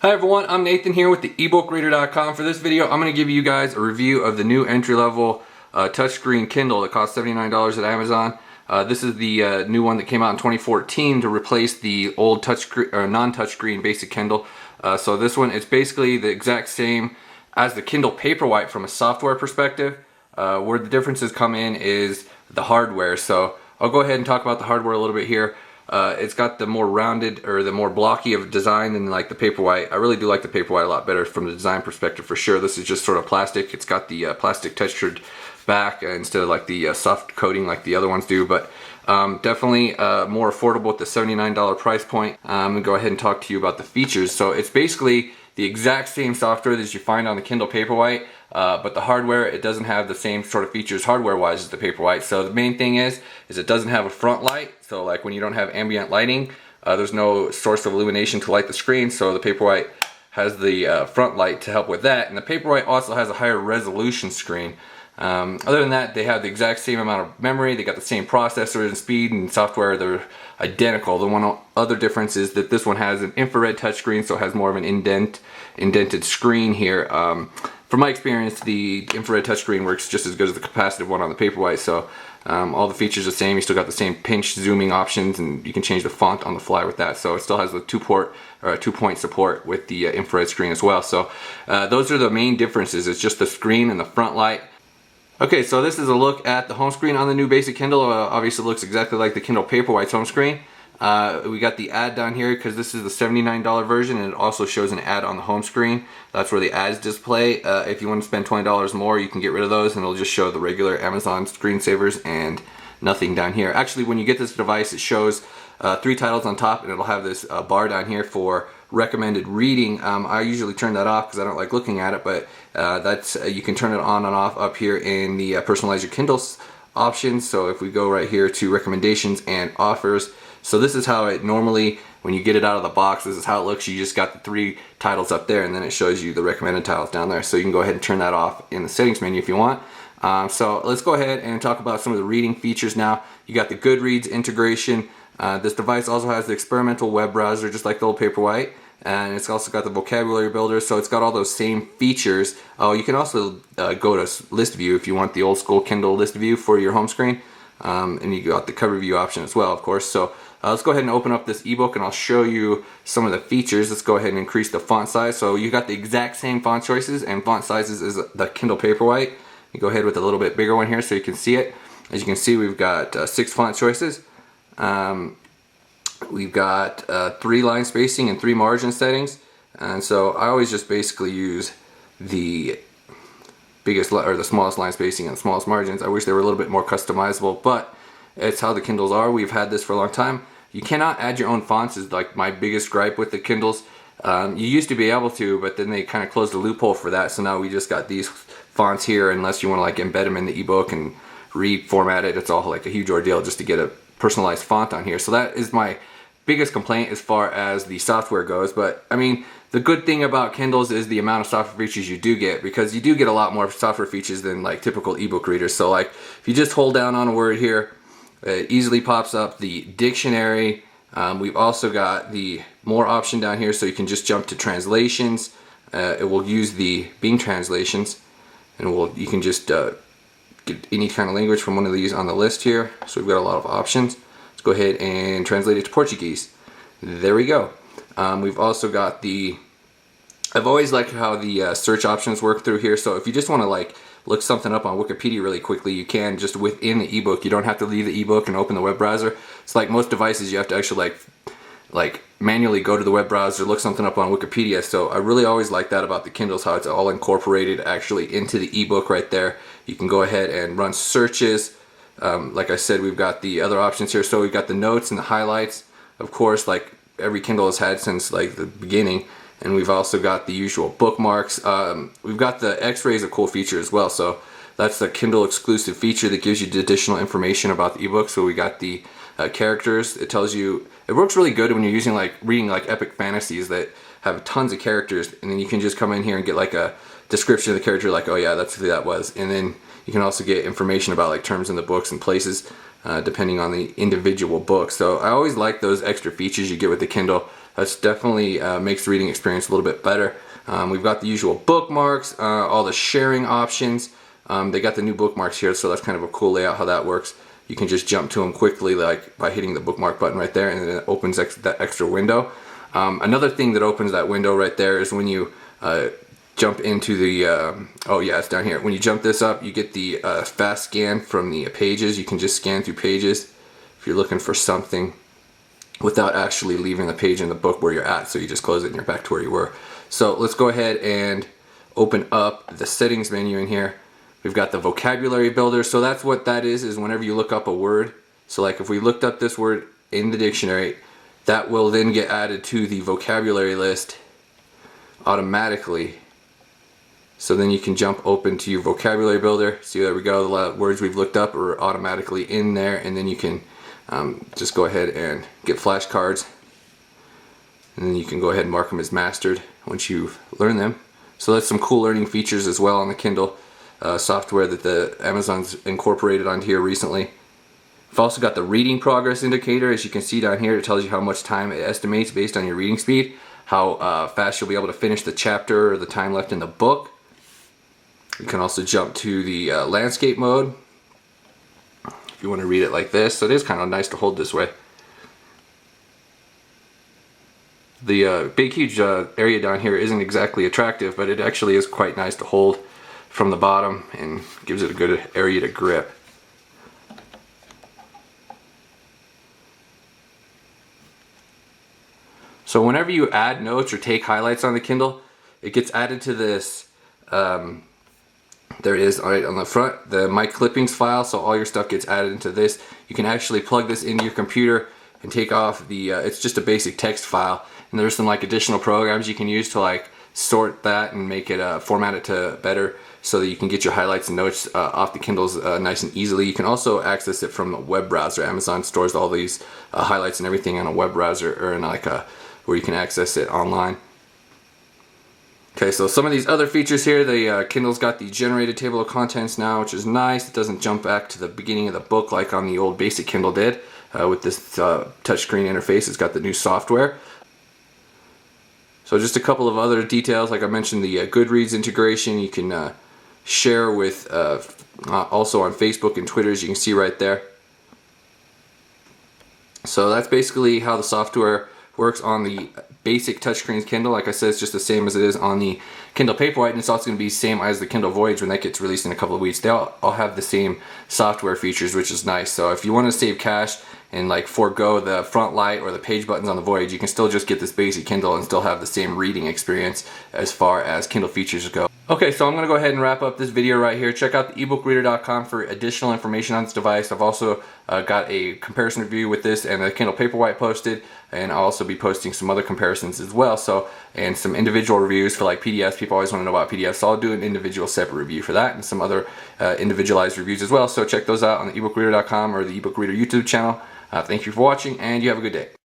Hi everyone, I'm Nathan here with the ebookreader.com. For this video, I'm going to give you guys a review of the new entry-level touchscreen Kindle that costs $79 at Amazon. This is the new one that came out in 2014 to replace the old non-touchscreen basic Kindle. So this one, it's basically the exact same as the Kindle Paperwhite from a software perspective. Where the differences come in is the hardware. So I'll go ahead and talk about the hardware a little bit here. It's got the more rounded or the more blocky of design than like the Paperwhite. I really do like the Paperwhite a lot better from the design perspective for sure. This is just sort of plastic. It's got the plastic textured back instead of like the soft coating like the other ones do, but definitely more affordable at the $79 price point. I'm gonna go ahead and talk to you about the features. So it's basically the exact same software that you find on the Kindle Paperwhite, but the hardware, it doesn't have the same sort of features hardware-wise as the Paperwhite. So the main thing is it doesn't have a front light. So like when you don't have ambient lighting, there's no source of illumination to light the screen. So the Paperwhite has the front light to help with that. And the Paperwhite also has a higher resolution screen. Other than that, they have the exact same amount of memory. They got the same processor and speed and software. They're identical. The one other difference is that this one has an infrared touchscreen, so it has more of an indented screen here. From my experience, the infrared touchscreen works just as good as the capacitive one on the Paperwhite. So all the features are the same. You still got the same pinch zooming options, and you can change the font on the fly with that. So it still has the two-point support with the infrared screen as well. So those are the main differences. It's just the screen and the front light. Okay, so this is a look at the home screen on the new basic Kindle. Obviously, it looks exactly like the Kindle Paperwhite's home screen. We got the ad down here because this is the $79 version, and it also shows an ad on the home screen. That's where the ads display. If you want to spend $20 more, you can get rid of those, and it'll just show the regular Amazon screensavers and nothing down here. Actually, when you get this device, it shows 3 titles on top, and it'll have this bar down here for recommended reading. I usually turn that off because I don't like looking at it, but that's you can turn it on and off up here in the personalize your Kindles options. So if we go right here to recommendations and offers, so this is how it normally, when you get it out of the box, this is how it looks. You just got the 3 titles up there, and then it shows you the recommended titles down there. So you can go ahead and turn that off in the settings menu if you want. So let's go ahead and talk about some of the reading features now. You got the Goodreads integration. This device also has the experimental web browser, just like the old Paperwhite, and it's also got the vocabulary builder, so it's got all those same features. Oh, you can also go to list view if you want the old school Kindle list view for your home screen, and you got the cover view option as well, of course. So let's go ahead and open up this ebook, and I'll show you some of the features. Let's go ahead and increase the font size. So you got the exact same font choices and font sizes as the Kindle Paperwhite. You go ahead with a little bit bigger one here so you can see it. As you can see, we've got 6 font choices. We've got 3 line spacing and 3 margin settings, and so I always just basically use the biggest or the smallest line spacing and the smallest margins. I wish they were a little bit more customizable, but it's how the Kindles are. We've had this for a long time. You cannot add your own fonts is like my biggest gripe with the Kindles. You used to be able to, but then they kind of closed the loophole for that, so now we just got these fonts here unless you want to like embed them in the ebook and reformat it. It's all like a huge ordeal just to get a personalized font on here. So that is my biggest complaint as far as the software goes. But I mean, the good thing about Kindles is the amount of software features you do get, because you do get a lot more software features than like typical ebook readers. So like if you just hold down on a word here, it easily pops up the dictionary. We've also got the more option down here, so you can just jump to translations. It will use the Bing translations, and you can just get any kind of language from one of these on the list here. So we've got a lot of options. Let's go ahead and translate it to Portuguese. There we go. We've also got I've always liked how the search options work through here. So if you just want to like look something up on Wikipedia really quickly, you can just within the ebook. You don't have to leave the ebook and open the web browser. It's like most devices, you have to actually like manually go to the web browser, look something up on Wikipedia. So I really always like that about the Kindles, how it's all incorporated actually into the ebook right there. You can go ahead and run searches. Like I said, we've got the other options here. So we've got the notes and the highlights, of course, like every Kindle has had since like the beginning. And we've also got the usual bookmarks. We've got the X-ray is a cool feature as well. So that's the Kindle exclusive feature that gives you additional information about the ebook. So we got the characters. It tells you, it works really good when you're using reading like epic fantasies that have tons of characters, and then you can just come in here and get like a description of the character, like, oh yeah, that's who that was. And then you can also get information about like terms in the books and places depending on the individual book. So I always like those extra features you get with the Kindle. That's definitely makes the reading experience a little bit better. We've got the usual bookmarks, all the sharing options. They got the new bookmarks here, so that's kind of a cool layout how that works. You can just jump to them quickly, like by hitting the bookmark button right there, and then it opens that extra window. Another thing that opens that window right there is when you jump into the, oh yeah, it's down here. When you jump this up, you get the fast scan from the pages. You can just scan through pages if you're looking for something without actually leaving the page in the book where you're at. So you just close it and you're back to where you were. So let's go ahead and open up the settings menu in here. We've got the vocabulary builder. So that's what that is whenever you look up a word. So like if we looked up this word in the dictionary, that will then get added to the vocabulary list automatically. So then you can jump open to your vocabulary builder. See, there we go. The words we've looked up are automatically in there, and then you can just go ahead and get flashcards, and then you can go ahead and mark them as mastered once you've learned them. So that's some cool learning features as well on the Kindle software that the Amazon's incorporated onto here recently. We've also got the reading progress indicator. As you can see down here, it tells you how much time it estimates based on your reading speed, how fast you'll be able to finish the chapter or the time left in the book. You can also jump to the landscape mode if you want to read it like this. So it is kind of nice to hold this way. The big huge area down here isn't exactly attractive, but it actually is quite nice to hold from the bottom and gives it a good area to grip. So whenever you add notes or take highlights on the Kindle, it gets added to this, there it is right on the front, the My Clippings file, so all your stuff gets added into this. You can actually plug this into your computer and take off the, it's just a basic text file, and there's some like additional programs you can use to like sort that and make it, format it to better so that you can get your highlights and notes off the Kindles nice and easily. You can also access it from a web browser. Amazon stores all these highlights and everything on a web browser, or in like a, where you can access it online. Okay, so some of these other features here, the Kindle's got the generated table of contents now, which is nice. It doesn't jump back to the beginning of the book like on the old basic Kindle did. With this touchscreen interface, it's got the new software. So just a couple of other details, like I mentioned, the Goodreads integration. You can share with also on Facebook and Twitter, as you can see right there. So that's basically how the software works on the basic touchscreen Kindle. Like I said, it's just the same as it is on the Kindle Paperwhite, and it's also going to be the same as the Kindle Voyage when that gets released in a couple of weeks. They all have the same software features, which is nice. So if you want to save cash and like forego the front light or the page buttons on the Voyage, you can still just get this basic Kindle and still have the same reading experience as far as Kindle features go. Okay, so I'm going to go ahead and wrap up this video right here. Check out the ebookreader.com for additional information on this device. I've also got a comparison review with this and the Kindle Paperwhite posted, and I'll also be posting some other comparisons as well. So, and some individual reviews for like PDFs. People always want to know about PDFs, so I'll do an individual separate review for that, and some other individualized reviews as well. So check those out on the ebookreader.com or the ebook reader YouTube channel. Thank you for watching, and you have a good day.